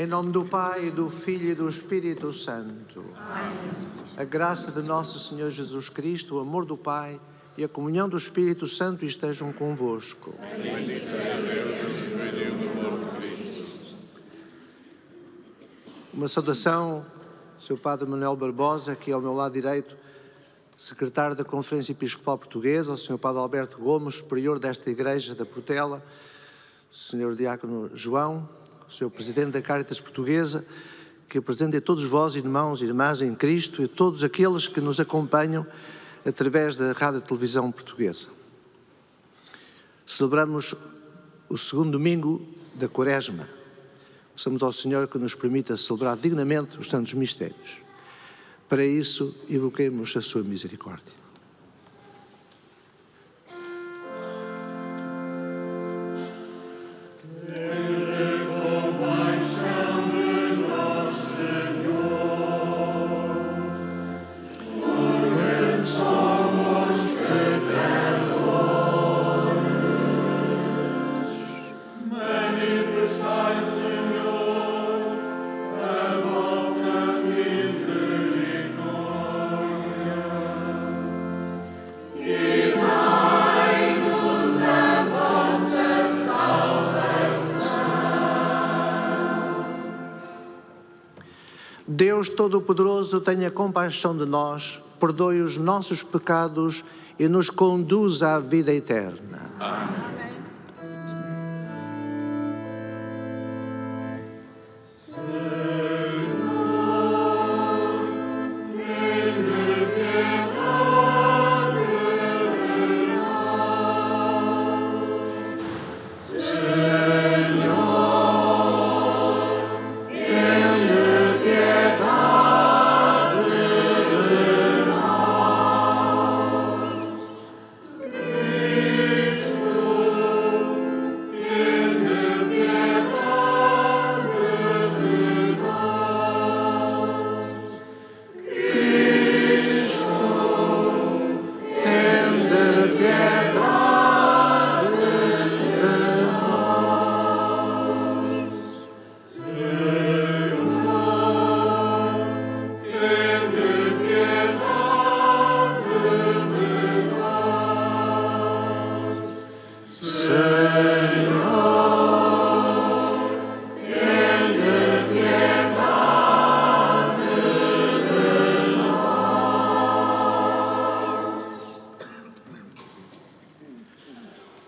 Em nome do Pai, do Filho e do Espírito Santo. A graça de nosso Senhor Jesus Cristo, o amor do Pai e a comunhão do Espírito Santo estejam convosco. Uma saudação, Sr. Padre Manuel Barbosa, aqui ao meu lado direito, secretário da Conferência Episcopal Portuguesa, ao Sr. Padre Alberto Gomes, superior desta Igreja da Portela, Sr. Diácono João, o Sr. Presidente da Caritas Portuguesa, que apresente a todos vós, irmãos e irmãs em Cristo, e a todos aqueles que nos acompanham através da Rádio e Televisão Portuguesa. Celebramos o segundo domingo da Quaresma. Peçamos ao Senhor que nos permita celebrar dignamente os santos mistérios. Para isso, invoquemos a sua misericórdia. Deus Todo-Poderoso, tenha compaixão de nós, perdoe os nossos pecados e nos conduza à vida eterna. Amém.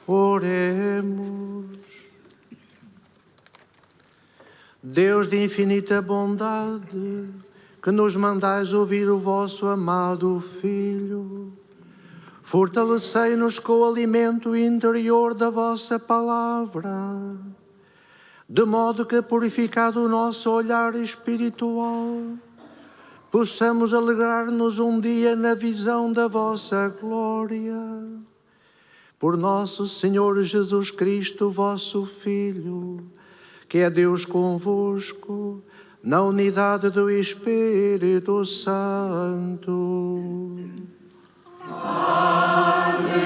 Oremos. Deus de infinita bondade, que nos mandais ouvir o vosso amado Filho, fortalecei-nos com o alimento interior da vossa palavra, de modo que, purificado o nosso olhar espiritual, possamos alegrar-nos um dia na visão da vossa glória. Por nosso Senhor Jesus Cristo, vosso Filho, que é Deus convosco, na unidade do Espírito Santo. Amém.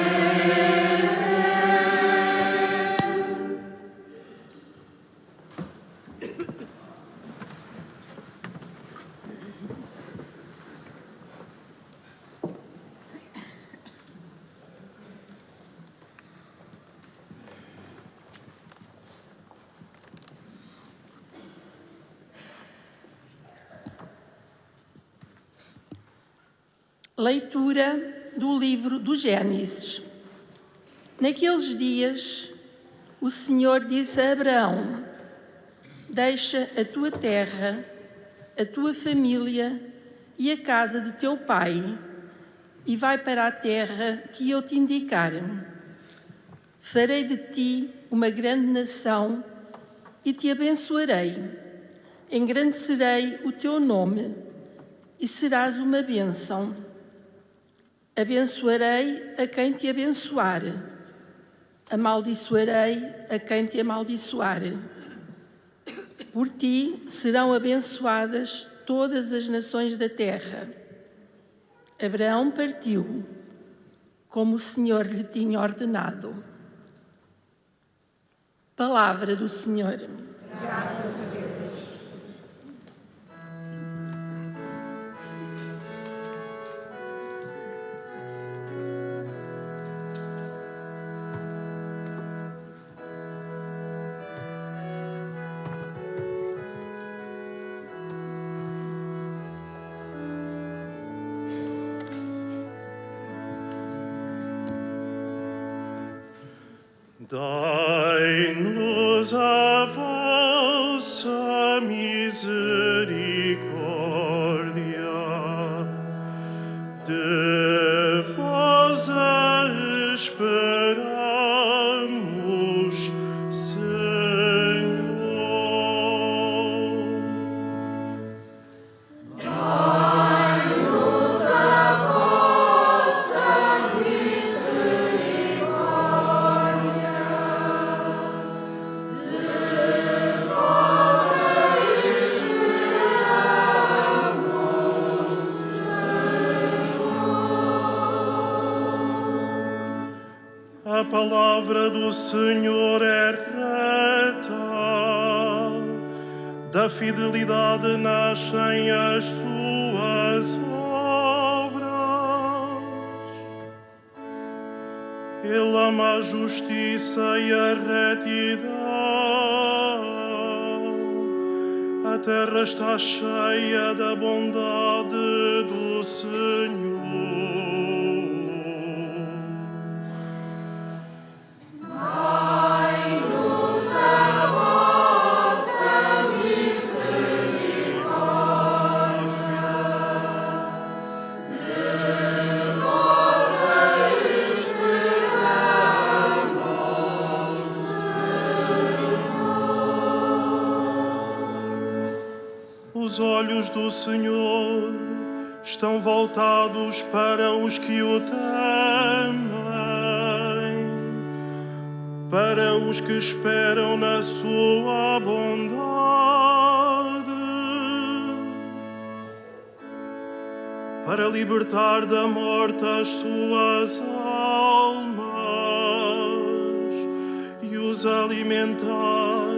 Leitura do livro do Gênesis. Naqueles dias, o Senhor disse a Abraão: deixa a tua terra, a tua família e a casa de teu pai, e vai para a terra que eu te indicar. Farei de ti uma grande nação e te abençoarei. Engrandecerei o teu nome e serás uma bênção. Abençoarei a quem te abençoar, amaldiçoarei a quem te amaldiçoar. Por ti serão abençoadas todas as nações da terra. Abraão partiu, como o Senhor lhe tinha ordenado. Palavra do Senhor. Graças a Deus. Dai-nos a vossa misericórdia, de vós a esperamos, Senhor. Dai-nos a vossa misericórdia, de vós a esperamos, Senhor. A palavra do Senhor é reta, da fidelidade nascem as suas obras. Ele ama a justiça e a retidão. A terra está cheia da bondade do Senhor. Dai-nos a vossa misericórdia, de vós a esperamos, Senhor. Os olhos do Senhor estão voltados para os que o temem, para os que esperam na sua bondade, para libertar da morte as suas almas e os alimentar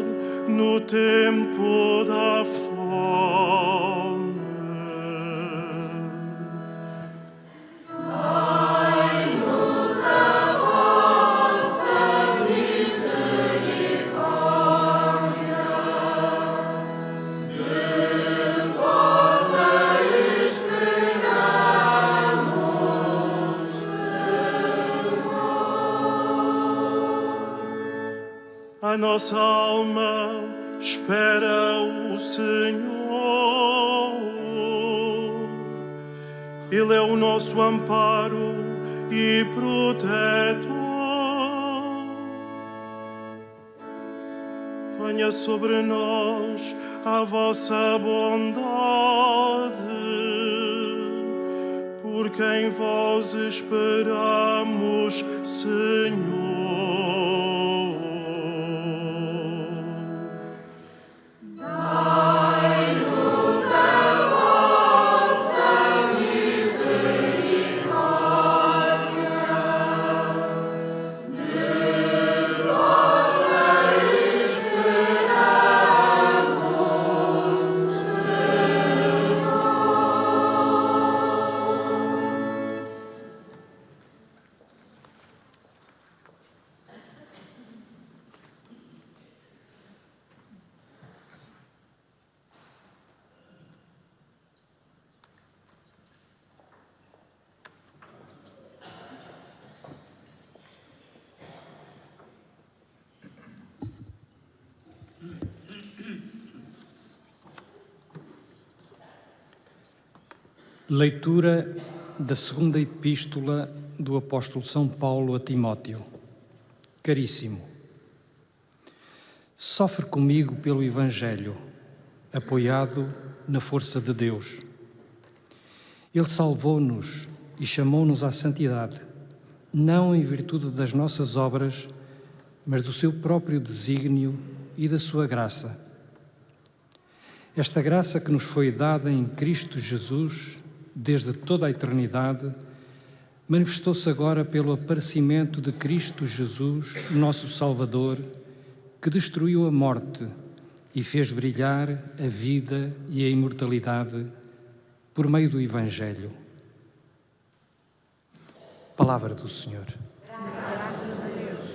no tempo da fome. Dai-nos a vossa misericórdia, de vós a esperamos, Senhor. A nossa alma espera o Senhor. Ele é o nosso amparo e protetor. Venha sobre nós a vossa bondade, porque em vós esperamos, Senhor. Dai-nos a vossa misericórdia, de vós a esperamos, Leitura da segunda epístola do apóstolo São Paulo a Timóteo. Caríssimo, sofre comigo pelo Evangelho, apoiado na força de Deus. Ele salvou-nos e chamou-nos à santidade, não em virtude das nossas obras, mas do seu próprio desígnio e da sua graça. Esta graça que nos foi dada em Cristo Jesus, desde toda a eternidade, manifestou-se agora pelo aparecimento de Cristo Jesus, nosso Salvador, que destruiu a morte e fez brilhar a vida e a imortalidade por meio do Evangelho. Palavra do Senhor. graças a Deus.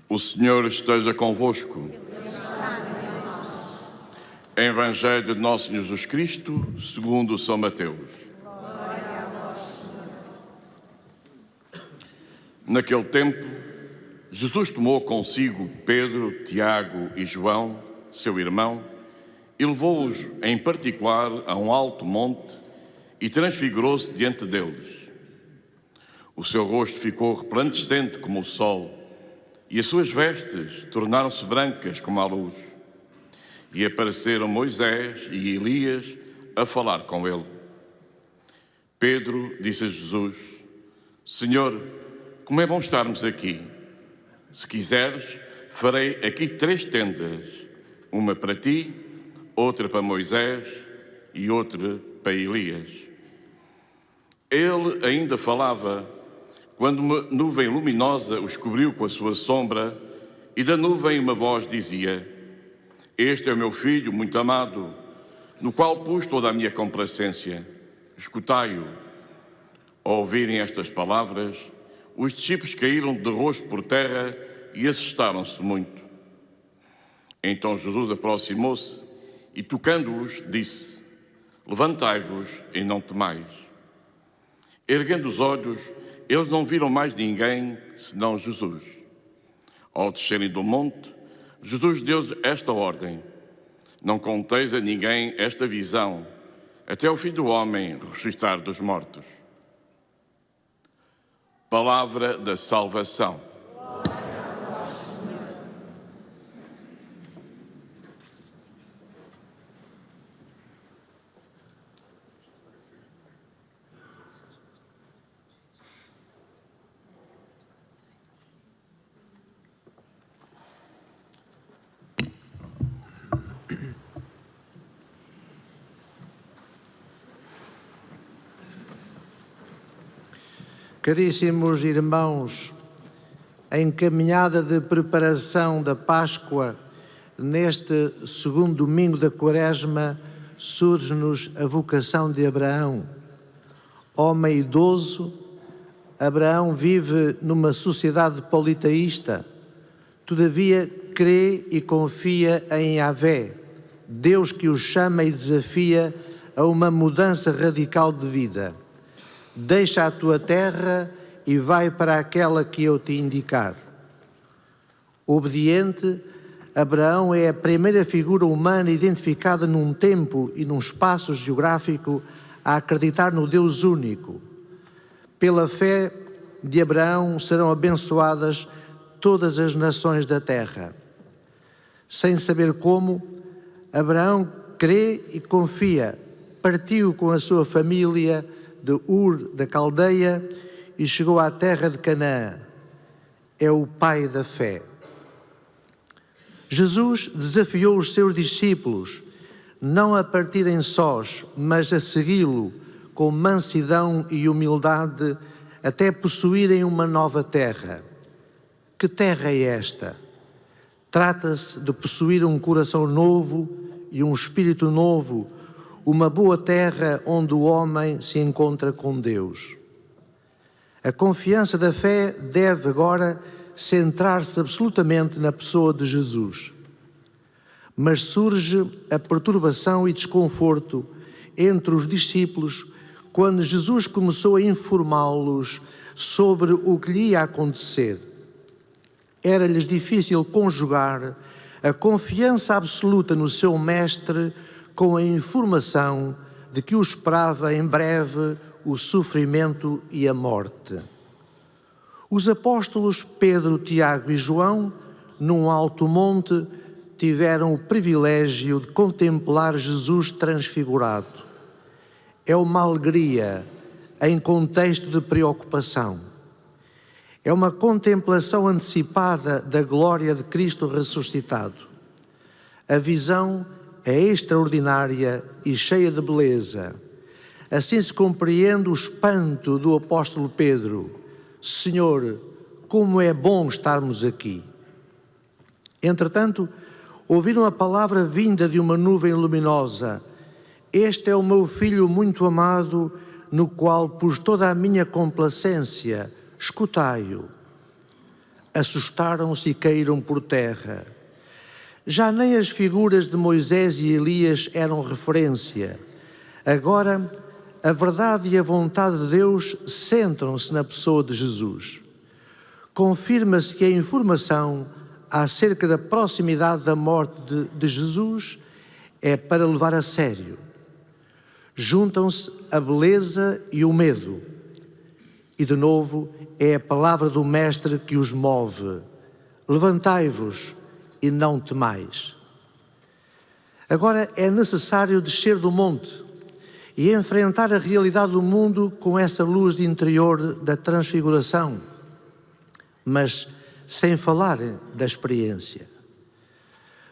O Senhor esteja convosco. Evangelho de Nosso Senhor Jesus Cristo, segundo São Mateus. Naquele tempo, Jesus tomou consigo Pedro, Tiago e João, seu irmão, e levou-os em particular a um alto monte e transfigurou-se diante deles. O seu rosto ficou resplandecente como o sol, e as suas vestes tornaram-se brancas como a luz. E apareceram Moisés e Elias a falar com ele. Pedro disse a Jesus: Senhor, como é bom estarmos aqui. Se quiseres, farei aqui 3 tendas, uma para ti, outra para Moisés e outra para Elias. Ele ainda falava quando uma nuvem luminosa os cobriu com a sua sombra, e da nuvem uma voz dizia: Este é o meu filho muito amado, no qual pus toda a minha complacência. Escutai-o. Ao ouvirem estas palavras, os discípulos caíram de rosto por terra e assustaram-se muito. Então Jesus aproximou-se e, tocando-os, disse: Levantai-vos e não temais. Erguendo os olhos, eles não viram mais ninguém senão Jesus. Ao descerem do monte, Jesus deu-lhes esta ordem: Não conteis a ninguém esta visão, até o Filho do Homem ressuscitar dos mortos. Palavra da salvação. Caríssimos irmãos, em caminhada de preparação da Páscoa, neste segundo domingo da Quaresma, surge-nos a vocação de Abraão. Homem idoso, Abraão vive numa sociedade politeísta, todavia crê e confia em Yahvé, Deus que o chama e desafia a uma mudança radical de vida. Deixa a tua terra e vai para aquela que eu te indicar. Obediente, Abraão é a primeira figura humana identificada num tempo e num espaço geográfico a acreditar no Deus único. Pela fé de Abraão serão abençoadas todas as nações da terra. Sem saber como, Abraão crê e confia, partiu com a sua família de Ur da Caldeia e chegou à terra de Canaã. É o pai da fé. Jesus desafiou os seus discípulos não a partirem sós, mas a segui-lo com mansidão e humildade até possuírem uma nova terra. Que terra é esta? Trata-se de possuir um coração novo e um espírito novo, uma boa terra onde o homem se encontra com Deus. A confiança da fé deve agora centrar-se absolutamente na pessoa de Jesus. Mas surge a perturbação e desconforto entre os discípulos quando Jesus começou a informá-los sobre o que lhe ia acontecer. Era-lhes difícil conjugar a confiança absoluta no seu mestre com a informação de que o esperava em breve o sofrimento e a morte. Os apóstolos Pedro, Tiago e João, num alto monte, tiveram o privilégio de contemplar Jesus transfigurado. É uma alegria em contexto de preocupação. É uma contemplação antecipada da glória de Cristo ressuscitado. A visão é extraordinária e cheia de beleza. Assim se compreende o espanto do apóstolo Pedro: Senhor, como é bom estarmos aqui. Entretanto, ouviram a palavra vinda de uma nuvem luminosa: Este é o meu filho muito amado, no qual pus toda a minha complacência, escutai-o. assustaram-se e caíram por terra. Já nem as figuras de Moisés e Elias eram referência. Agora, a verdade e a vontade de Deus centram-se na pessoa de Jesus. Confirma-se que a informação acerca da proximidade da morte de Jesus é para levar a sério. Juntam-se a beleza e o medo. E, de novo, é a palavra do Mestre que os move. Levantai-vos e não temais. Agora é necessário descer do monte e enfrentar a realidade do mundo com essa luz de interior da transfiguração, mas sem falar da experiência.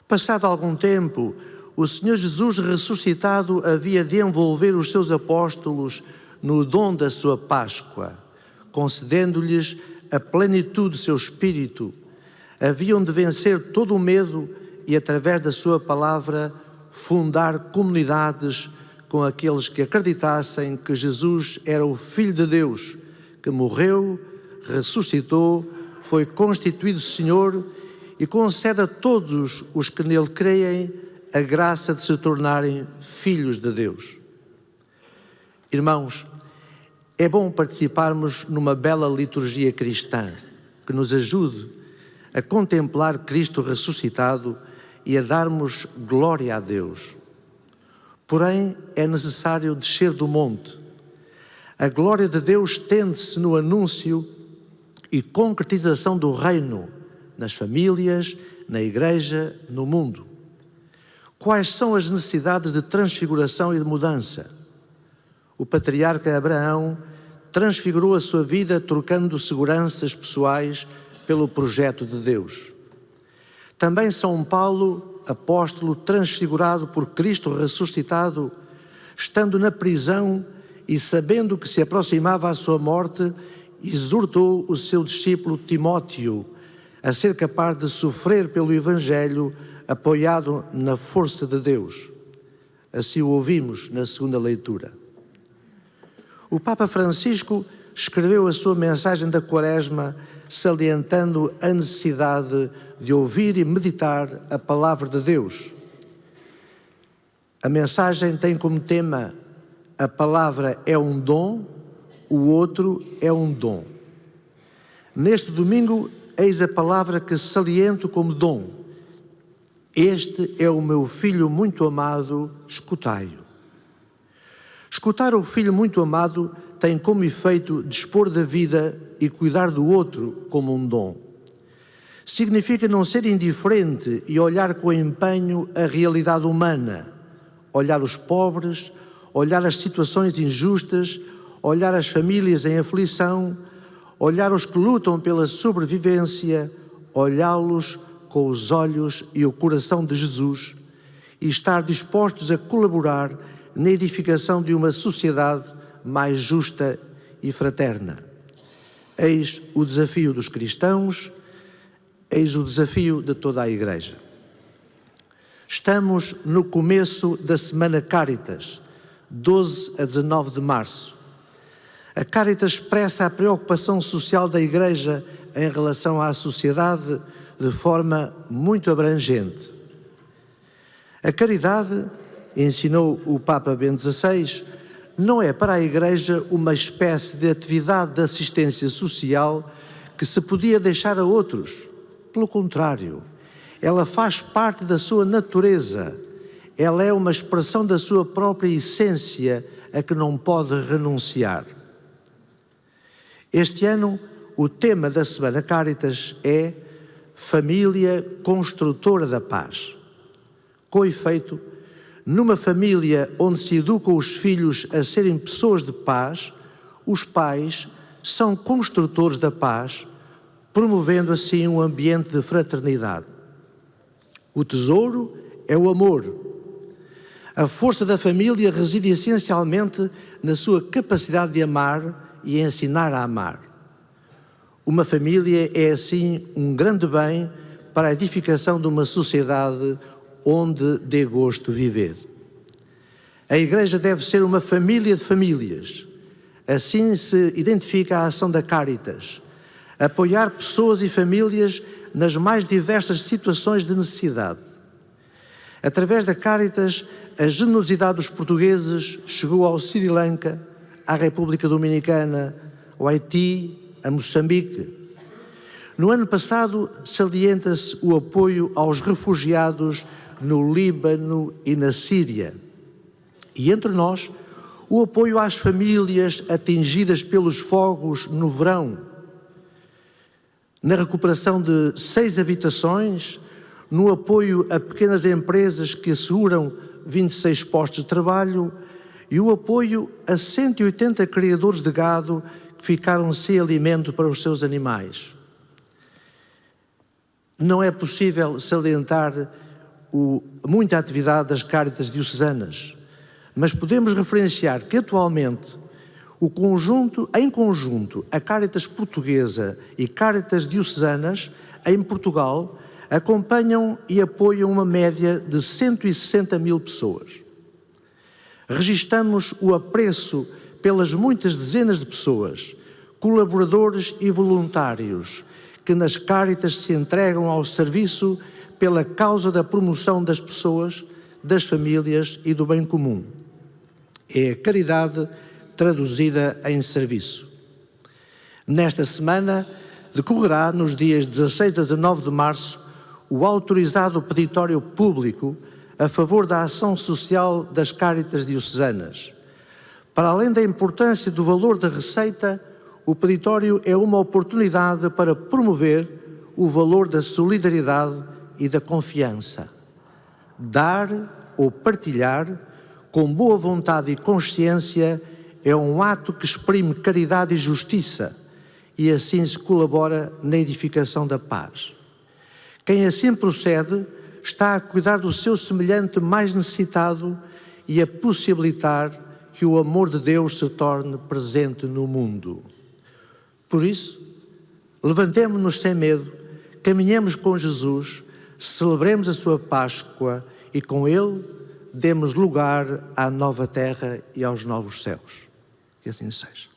Passado algum tempo, o Senhor Jesus ressuscitado havia de envolver os seus apóstolos no dom da sua Páscoa, concedendo-lhes a plenitude do seu Espírito. Haviam de vencer todo o medo e, através da sua palavra, fundar comunidades com aqueles que acreditassem que Jesus era o Filho de Deus, que morreu, ressuscitou, foi constituído Senhor e concede a todos os que nele creem a graça de se tornarem filhos de Deus. Irmãos, é bom participarmos numa bela liturgia cristã que nos ajude a contemplar Cristo ressuscitado e a darmos glória a Deus. Porém, é necessário descer do monte. A glória de Deus estende-se no anúncio e concretização do reino, nas famílias, na igreja, no mundo. Quais são as necessidades de transfiguração e de mudança? O patriarca Abraão transfigurou a sua vida trocando seguranças pessoais pelo projeto de Deus. Também São Paulo, apóstolo transfigurado por Cristo ressuscitado, estando na prisão e sabendo que se aproximava a sua morte, exortou o seu discípulo Timóteo a ser capaz de sofrer pelo Evangelho, apoiado na força de Deus. Assim o ouvimos na segunda leitura. O Papa Francisco escreveu a sua mensagem da Quaresma salientando a necessidade de ouvir e meditar a palavra de Deus. A mensagem tem como tema: a palavra é um dom, o outro é um dom. Neste domingo, eis a palavra que saliento como dom. Este é o meu filho muito amado, escutai-o. Escutar o filho muito amado tem como efeito dispor da vida e cuidar do outro como um dom. Significa não ser indiferente e olhar com empenho a realidade humana, olhar os pobres, olhar as situações injustas, olhar as famílias em aflição, olhar os que lutam pela sobrevivência, olhá-los com os olhos e o coração de Jesus e estar dispostos a colaborar na edificação de uma sociedade mais justa e fraterna. Eis o desafio dos cristãos, eis o desafio de toda a Igreja. Estamos no começo da Semana Cáritas, 12 a 19 de março. A Cáritas expressa a preocupação social da Igreja em relação à sociedade de forma muito abrangente. A caridade, ensinou o Papa Bento XVI, não é para a Igreja uma espécie de atividade de assistência social que se podia deixar a outros. Pelo contrário, ela faz parte da sua natureza. Ela é uma expressão da sua própria essência a que não pode renunciar. Este ano, o tema da Semana Cáritas é Família Construtora da Paz. Com efeito, numa família onde se educam os filhos a serem pessoas de paz, os pais são construtores da paz, promovendo assim um ambiente de fraternidade. O tesouro é o amor. A força da família reside essencialmente na sua capacidade de amar e ensinar a amar. Uma família é assim um grande bem para a edificação de uma sociedade onde dê gosto viver. A Igreja deve ser uma família de famílias. Assim se identifica a ação da Cáritas, apoiar pessoas e famílias nas mais diversas situações de necessidade. Através da Caritas, a generosidade dos portugueses chegou ao Sri Lanka, à República Dominicana, ao Haiti, a Moçambique. No ano passado, salienta-se o apoio aos refugiados no Líbano e na Síria. E entre nós, o apoio às famílias atingidas pelos fogos no verão, na recuperação de 6 habitações, no apoio a pequenas empresas que asseguram 26 postos de trabalho e o apoio a 180 criadores de gado que ficaram sem alimento para os seus animais. Não é possível salientar muita atividade das Caritas diocesanas, mas podemos referenciar que atualmente em conjunto, a Caritas portuguesa e Caritas diocesanas em Portugal acompanham e apoiam uma média de 160 mil pessoas. Registamos o apreço pelas muitas dezenas de pessoas, colaboradores e voluntários, que nas Caritas se entregam ao serviço pela causa da promoção das pessoas, das famílias e do bem comum. É a caridade traduzida em serviço. Nesta semana, decorrerá, nos dias 16 a 19 de março, o autorizado peditório público a favor da ação social das Caritas diocesanas. Para além da importância do valor da receita, o peditório é uma oportunidade para promover o valor da solidariedade e da confiança. Dar ou partilhar, com boa vontade e consciência, é um ato que exprime caridade e justiça e assim se colabora na edificação da paz. Quem assim procede está a cuidar do seu semelhante mais necessitado e a possibilitar que o amor de Deus se torne presente no mundo. Por isso, levantemo-nos sem medo, caminhemos com Jesus, celebremos a sua Páscoa e com Ele demos lugar à nova terra e aos novos céus. Que assim seja.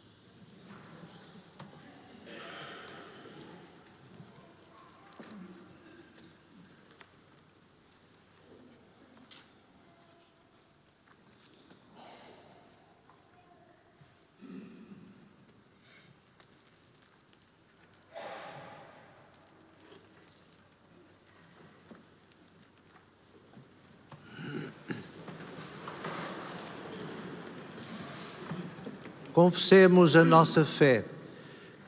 Confessemos a nossa fé.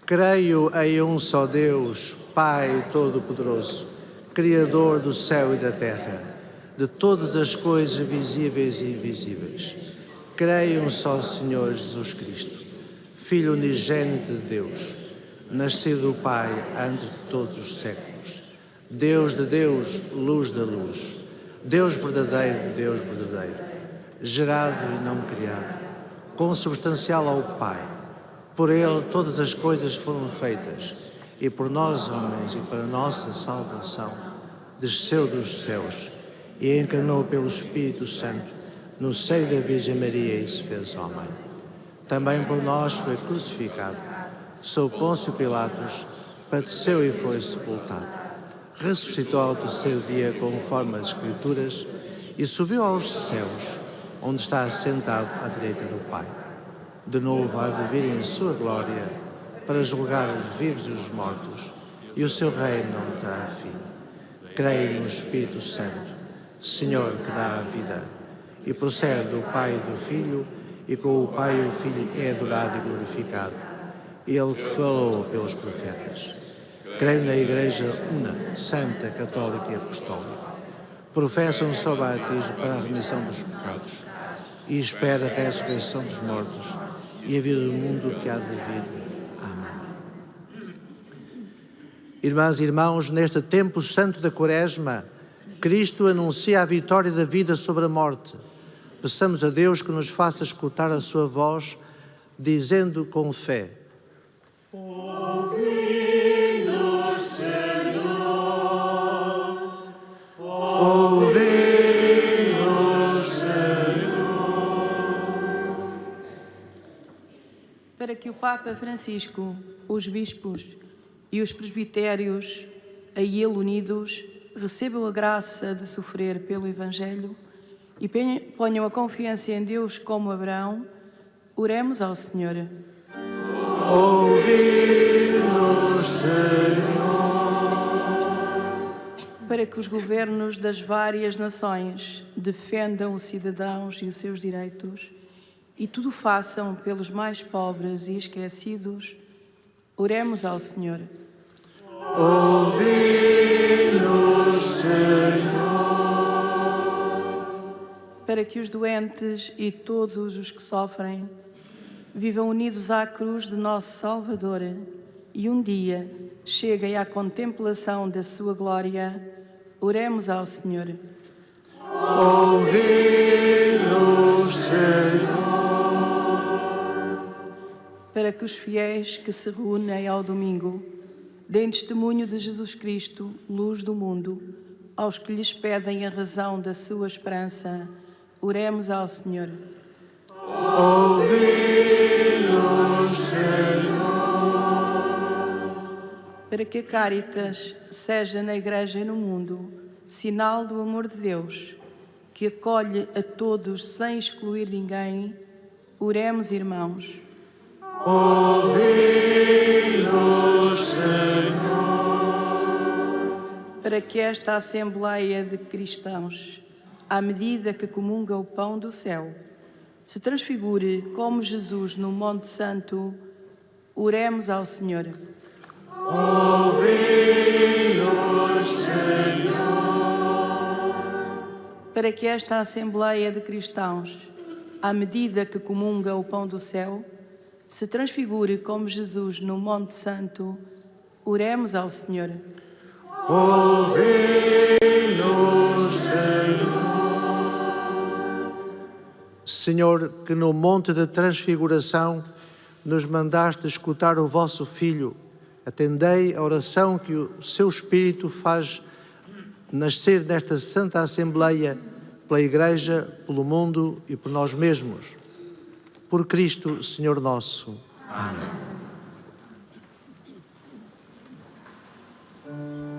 Creio em um só Deus, Pai Todo-Poderoso, Criador do céu e da terra, de todas as coisas visíveis e invisíveis. Creio em um só Senhor Jesus Cristo, Filho unigênito de Deus, nascido do Pai antes de todos os séculos. Deus de Deus, luz da luz. Deus verdadeiro, Deus verdadeiro. Gerado e não criado, consubstancial ao Pai. Por Ele todas as coisas foram feitas, e por nós, homens, e para nossa salvação, desceu dos céus e encarnou pelo Espírito Santo no seio da Virgem Maria e se fez homem. Também por nós foi crucificado, sob Pôncio Pilatos, padeceu e foi sepultado. Ressuscitou ao terceiro dia conforme as Escrituras e subiu aos céus, onde está assentado à direita do Pai. De novo há de vir em sua glória para julgar os vivos e os mortos, e o seu reino não terá fim. Creio no Espírito Santo, Senhor que dá a vida, e procede do Pai e do Filho, e com o Pai e o Filho é adorado e glorificado, Ele que falou pelos profetas. Creio na Igreja una, santa, católica e apostólica. Professo um só batismo para a remissão dos pecados e espero a ressurreição dos mortos e a vida do mundo que há de vir. Amém. Irmãs e irmãos, neste tempo santo da Quaresma, Cristo anuncia a vitória da vida sobre a morte. Peçamos a Deus que nos faça escutar a sua voz, dizendo com fé: Ouvi-nos, Senhor. Ouvi-nos, Senhor. Para que o Papa Francisco, os bispos, e os presbitérios a ele unidos recebam a graça de sofrer pelo Evangelho e ponham a confiança em Deus como Abraão, oremos ao Senhor. Ouvi-nos, Senhor. Para que os governos das várias nações defendam os cidadãos e os seus direitos e tudo façam pelos mais pobres e esquecidos, oremos ao Senhor. Ouvi-nos, Senhor. Para que os doentes e todos os que sofrem vivam unidos à cruz de nosso Salvador e um dia cheguem à contemplação da sua glória, oremos ao Senhor. Ouvi-nos, Senhor. Para que os fiéis que se reúnem ao domingo deem testemunho de Jesus Cristo, luz do mundo, aos que lhes pedem a razão da sua esperança, oremos ao Senhor. Ouvi-nos, Senhor. Para que a Cáritas seja na Igreja e no mundo sinal do amor de Deus, que acolhe a todos sem excluir ninguém, oremos, irmãos. Ouvi-nos, Senhor. Para que esta Assembleia de cristãos, à medida que comunga o pão do céu, se transfigure como Jesus no Monte Santo, oremos ao Senhor. Ouvi-nos, Senhor. Para que esta Assembleia de cristãos, à medida que comunga o pão do céu, se transfigure como Jesus no Monte Santo, oremos ao Senhor. Ouvi-nos, Senhor. Senhor, que no Monte da Transfiguração nos mandaste escutar o vosso Filho, atendei a oração que o seu Espírito faz nascer nesta Santa Assembleia, pela Igreja, pelo mundo e por nós mesmos. Por Cristo, Senhor nosso. Amém. Amen.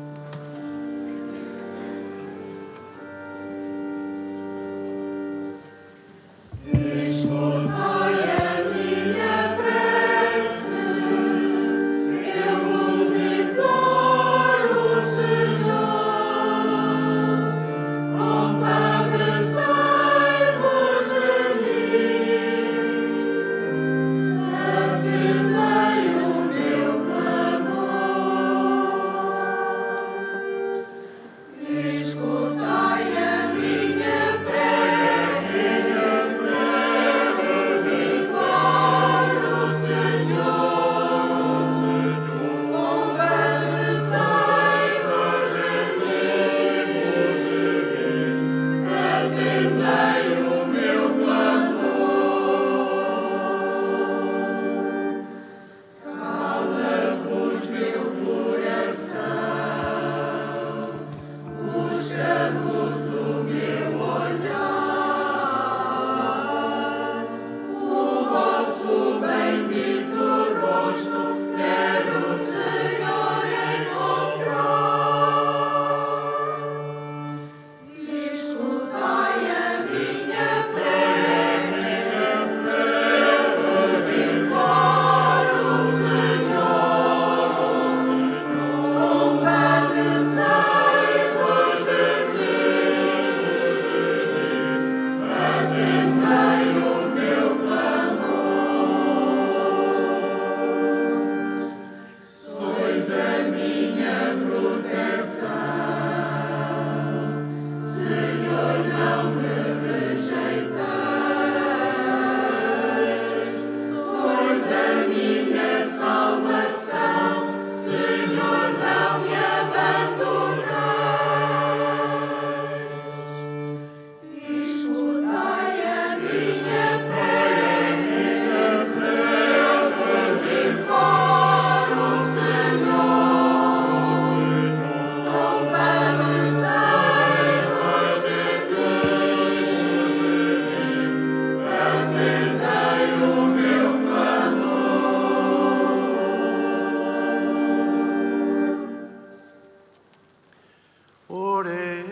Oremos.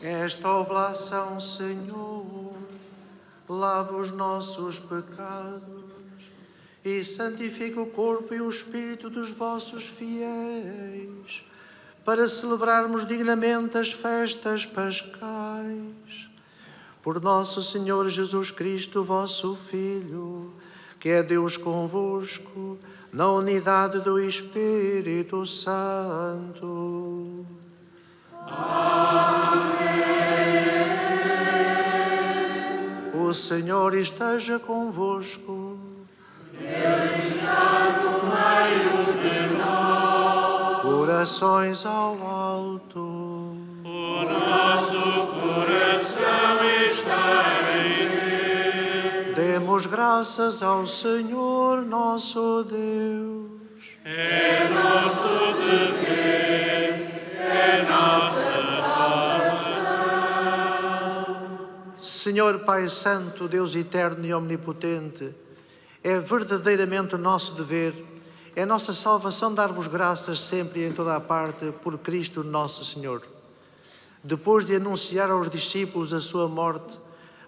Esta oblação, Senhor, lava os nossos pecados e santifica o corpo e o espírito dos vossos fiéis, para celebrarmos dignamente as festas pascais. Por nosso Senhor Jesus Cristo, vosso Filho, que é Deus convosco, na unidade do Espírito Santo. Amém. O Senhor esteja convosco. Ele está no meio de nós. Corações ao alto. O nosso coração está em Deus. Demos graças ao Senhor nosso Deus. É nosso dever, é nossa salvação. Senhor Pai Santo, Deus eterno e omnipotente, é verdadeiramente o nosso dever, é nossa salvação dar-vos graças sempre e em toda a parte por Cristo nosso Senhor. Depois de anunciar aos discípulos a sua morte,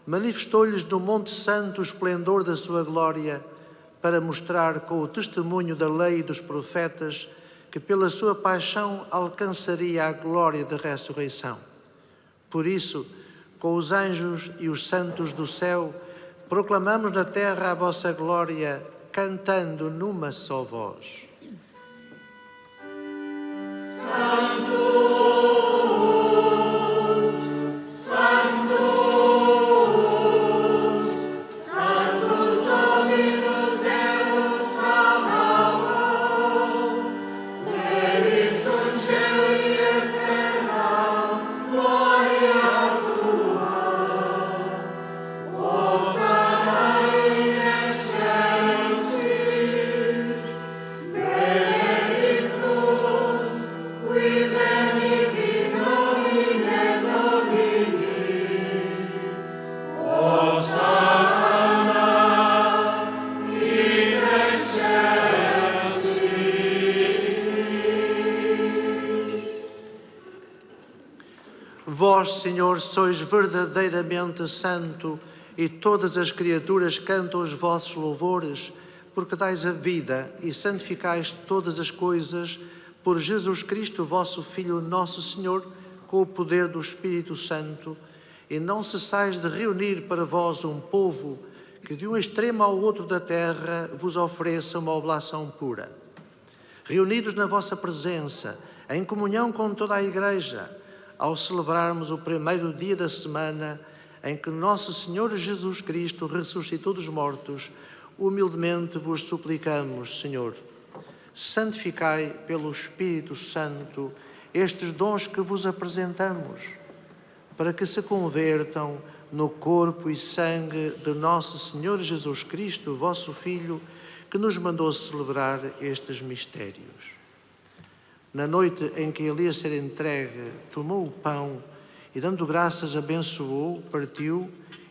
manifestou-lhes no Monte Santo o esplendor da sua glória, para mostrar com o testemunho da lei e dos profetas que pela sua paixão alcançaria a glória da ressurreição. Por isso, com os anjos e os santos do céu, proclamamos na terra a vossa glória, cantando numa só voz. Vós, Senhor, sois verdadeiramente santo e todas as criaturas cantam os vossos louvores, porque dais a vida e santificais todas as coisas por Jesus Cristo, vosso Filho, nosso Senhor, com o poder do Espírito Santo, e não cessais de reunir para vós um povo que de um extremo ao outro da terra vos ofereça uma oblação pura. Reunidos na vossa presença, em comunhão com toda a Igreja, ao celebrarmos o primeiro dia da semana em que nosso Senhor Jesus Cristo ressuscitou dos mortos, humildemente vos suplicamos, Senhor, santificai pelo Espírito Santo estes dons que vos apresentamos, para que se convertam no corpo e sangue de nosso Senhor Jesus Cristo, vosso Filho, que nos mandou celebrar estes mistérios. Na noite em que ele ia ser entregue, tomou o pão e, dando graças, abençoou, partiu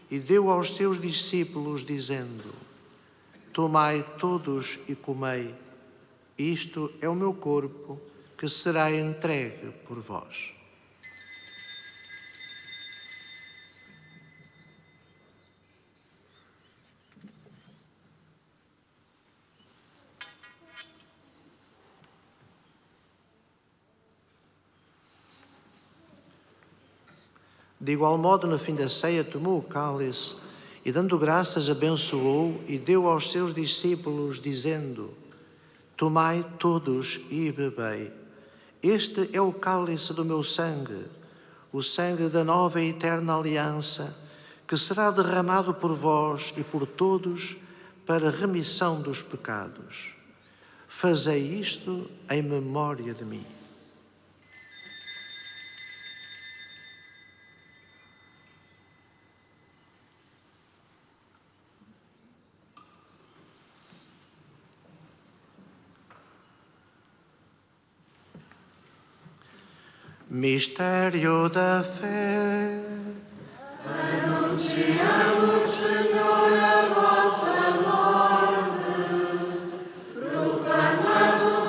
e deu aos seus discípulos, dizendo: tomai todos e comei, isto é o meu corpo, que será entregue por vós. De igual modo, no fim da ceia, tomou o cálice e, dando graças, abençoou e deu aos seus discípulos, dizendo: tomai todos e bebei. Este é o cálice do meu sangue, o sangue da nova e eterna aliança, que será derramado por vós e por todos para a remissão dos pecados. Fazei isto em memória de mim. Mistério da fé. Anunciamos, Senhor, a vossa morte, proclamamos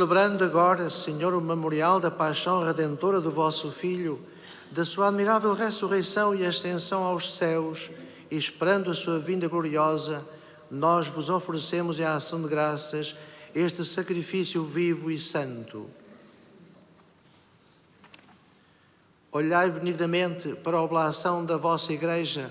celebrando agora, Senhor, o memorial da paixão redentora do vosso Filho, da sua admirável ressurreição e ascensão aos céus, e esperando a sua vinda gloriosa, nós vos oferecemos em ação de graças este sacrifício vivo e santo. Olhai benignamente para a oblação da vossa Igreja,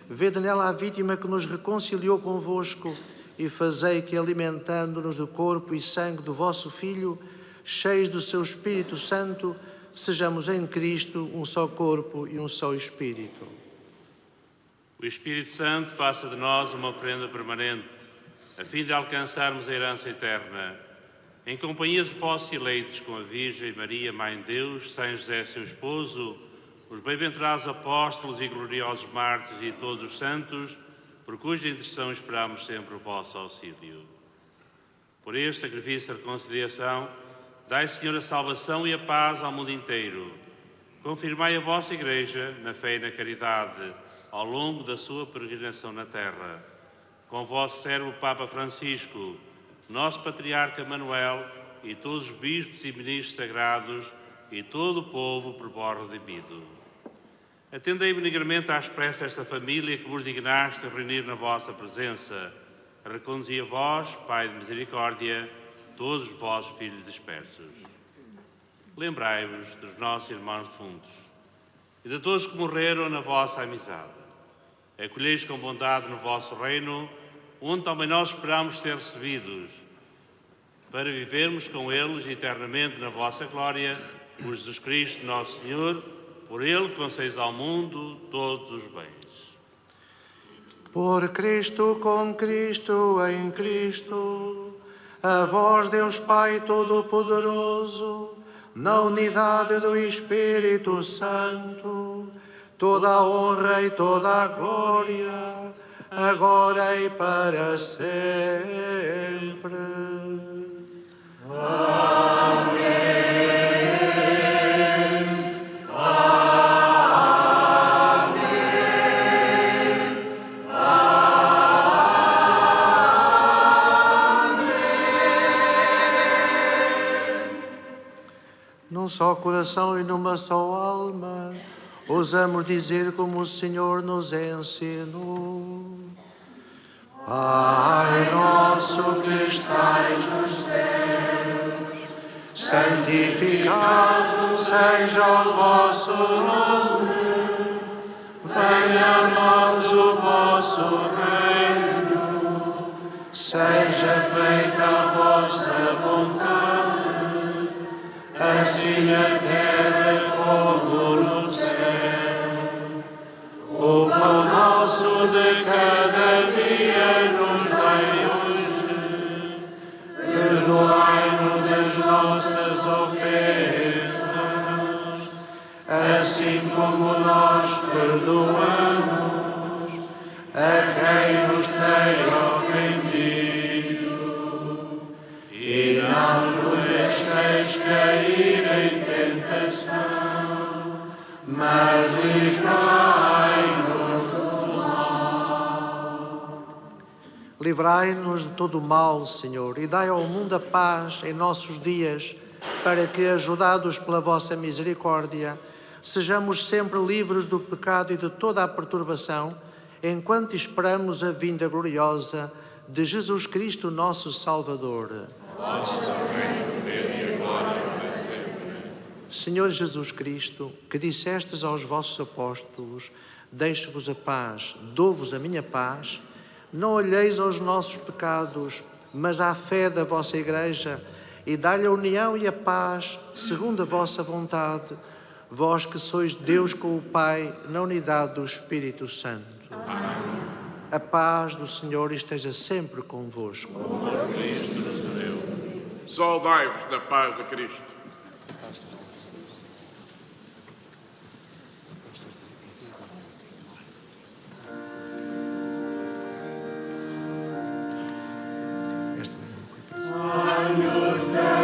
vede nela a vítima que nos reconciliou convosco e fazei que, alimentando-nos do corpo e sangue do vosso Filho, cheios do seu Espírito Santo, sejamos em Cristo um só corpo e um só Espírito. O Espírito Santo faça de nós uma oferenda permanente, a fim de alcançarmos a herança eterna, em companhia dos vossos eleitos, com a Virgem Maria, Mãe de Deus, São José, seu esposo, os bem-aventurados apóstolos e gloriosos mártires e todos os santos, por cuja intercessão esperamos sempre o vosso auxílio. Por este sacrifício de reconciliação, dai, Senhor, a salvação e a paz ao mundo inteiro. Confirmai a vossa Igreja na fé e na caridade ao longo da sua peregrinação na terra. Com o vosso servo Papa Francisco, nosso Patriarca Manuel e todos os bispos e ministros sagrados e todo o povo por vós redimido. Atendei benignamente à expressa esta família que vos dignaste a reunir na vossa presença. Reconduzi a vós, Pai de misericórdia, todos os vossos filhos dispersos. Lembrai-vos dos nossos irmãos defuntos e de todos que morreram na vossa amizade. Acolheis com bondade no vosso reino, onde também nós esperamos ser recebidos, para vivermos com eles eternamente na vossa glória, por Jesus Cristo, nosso Senhor, por Ele que conceis ao mundo todos os bens. Por Cristo, com Cristo, em Cristo, a vós, Deus Pai Todo-Poderoso, na unidade do Espírito Santo, toda a honra e toda a glória, agora e para sempre. Num só coração e numa só alma, ousamos dizer como o Senhor nos ensinou. Pai nosso que estais nos céus, santificado seja o vosso nome. Venha a nós o vosso reino, seja feita a vossa vontade, assim na terra como no céu. O pão nosso de cada dia nos dai hoje. Perdoai-nos as nossas ofensas, assim como nós perdoamos a quem nos tem ofendido. E não nos deixeis cair em tentação, mas livrai-nos do mal. Livrai-nos de todo o mal, Senhor, e dai ao mundo a paz em nossos dias, para que, ajudados pela vossa misericórdia, sejamos sempre livres do pecado e de toda a perturbação, enquanto esperamos a vinda gloriosa de Jesus Cristo, nosso Salvador. Senhor Jesus Cristo, que dissestes aos vossos apóstolos: deixo-vos a paz, dou-vos a minha paz, não olheis aos nossos pecados, mas à fé da vossa Igreja, e dai-lhe a união e a paz, segundo a vossa vontade, vós que sois Deus com o Pai, na unidade do Espírito Santo. Amém. A paz do Senhor esteja sempre convosco. Saudai-vos da paz de Cristo. Agnus Dei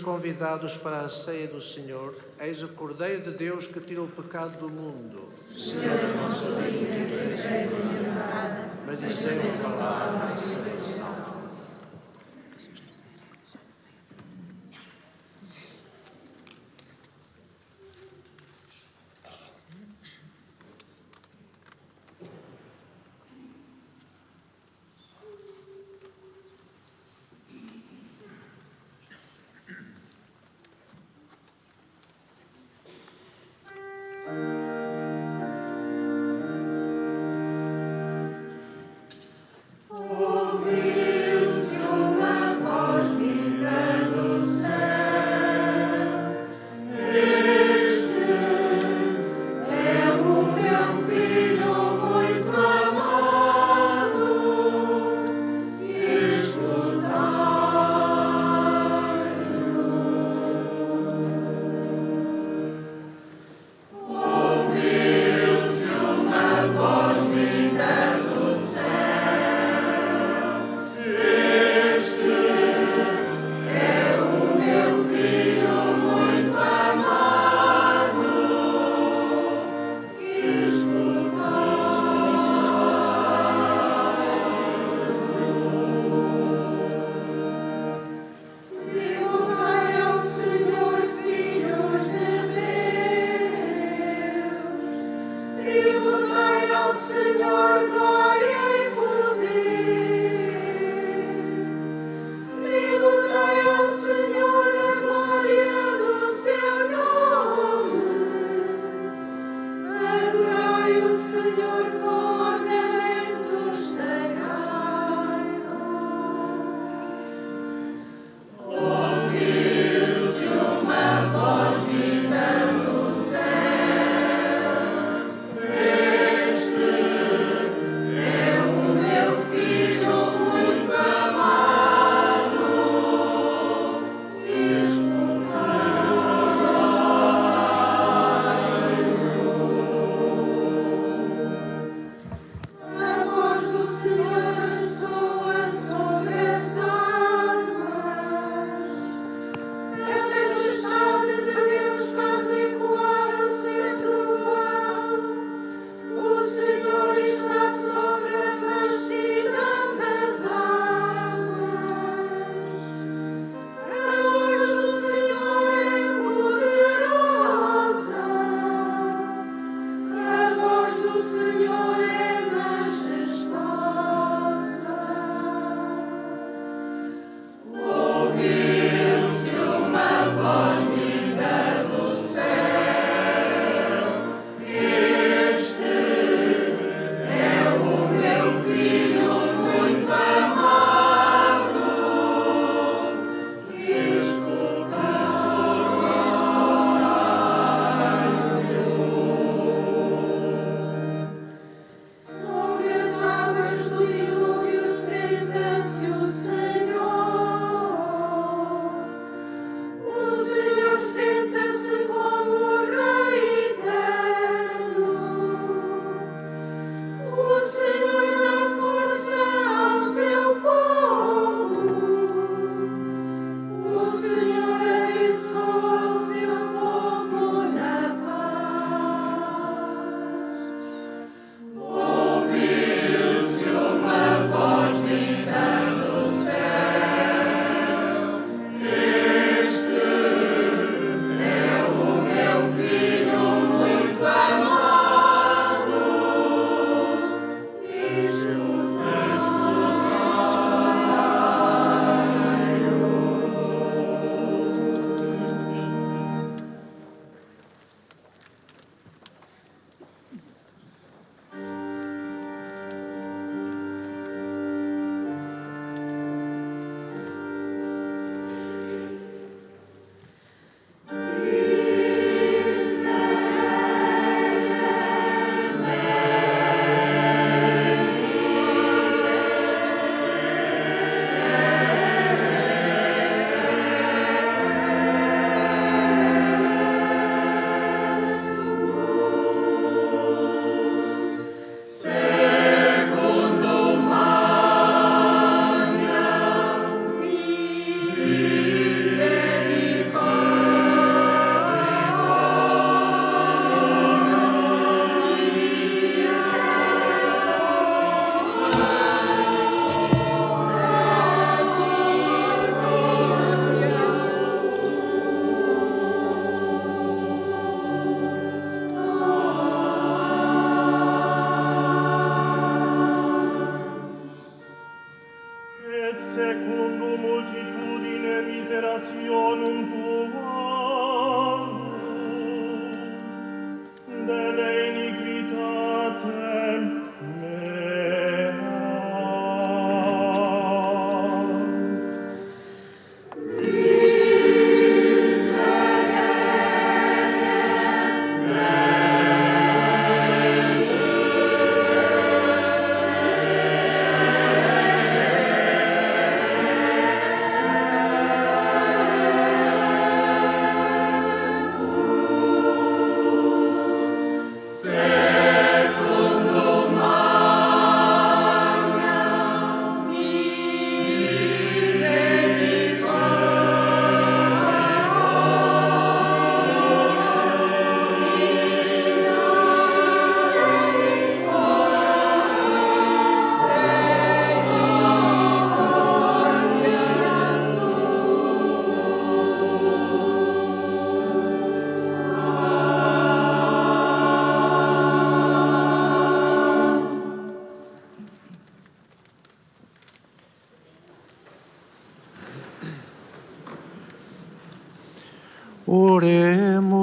convidados para a ceia do Senhor, eis o Cordeiro de Deus que tira o pecado do mundo. Senhor, eu não sou digna que entreis a minha morada, mas dizei uma palavra e serei salvo. Ouvi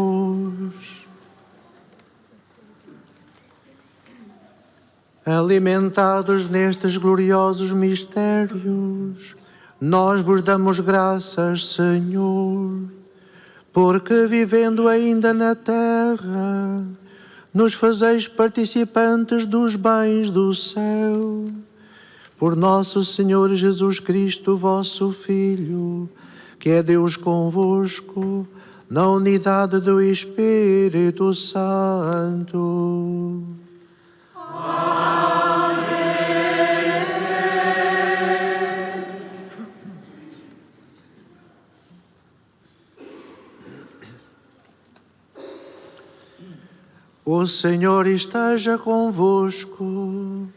Oremos. Alimentados nestes gloriosos mistérios, nós vos damos graças, Senhor, porque vivendo ainda na terra, nos fazeis participantes dos bens do céu. Por nosso Senhor Jesus Cristo, vosso Filho, que é Deus convosco, na unidade do Espírito Santo. O Senhor esteja convosco.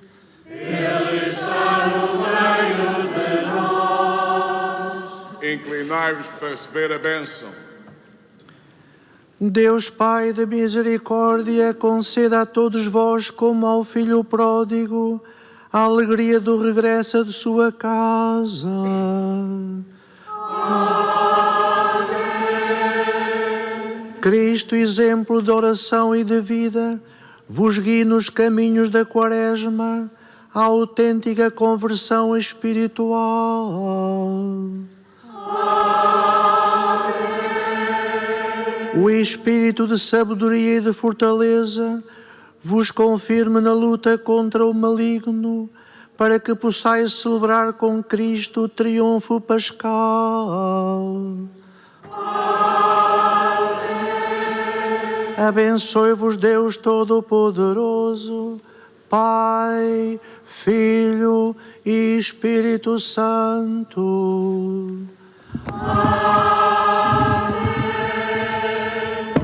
Ele está no meio de nós. Inclinai-vos para receber a bênção. Deus Pai de misericórdia, conceda a todos vós, como ao Filho pródigo, a alegria do regresso de sua casa. Cristo, exemplo de oração e de vida, vos guie nos caminhos da Quaresma, a autêntica conversão espiritual. O Espírito de sabedoria e de fortaleza vos confirme na luta contra o maligno, para que possais celebrar com Cristo o triunfo pascal. Abençoe-vos Deus Todo-Poderoso, Pai, Filho e Espírito Santo.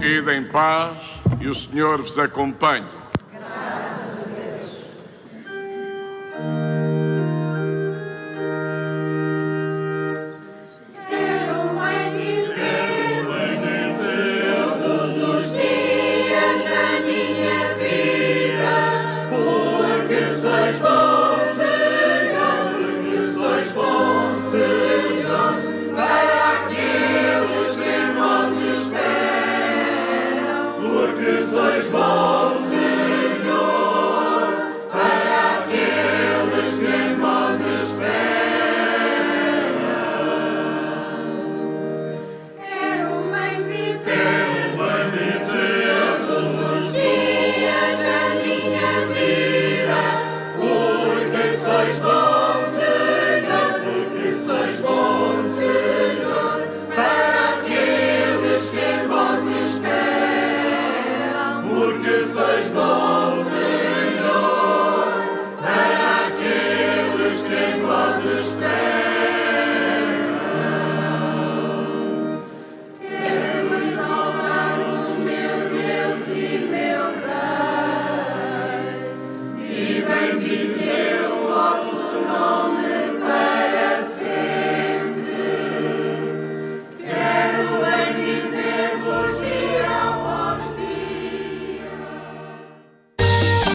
Ide em paz e o Senhor vos acompanhe. Graças a Deus. Quero bem dizer todos os dias da minha vida, porque sois bom, Senhor, porque sois bom, Senhor, para aqueles que em vós esperam, porque sois bom.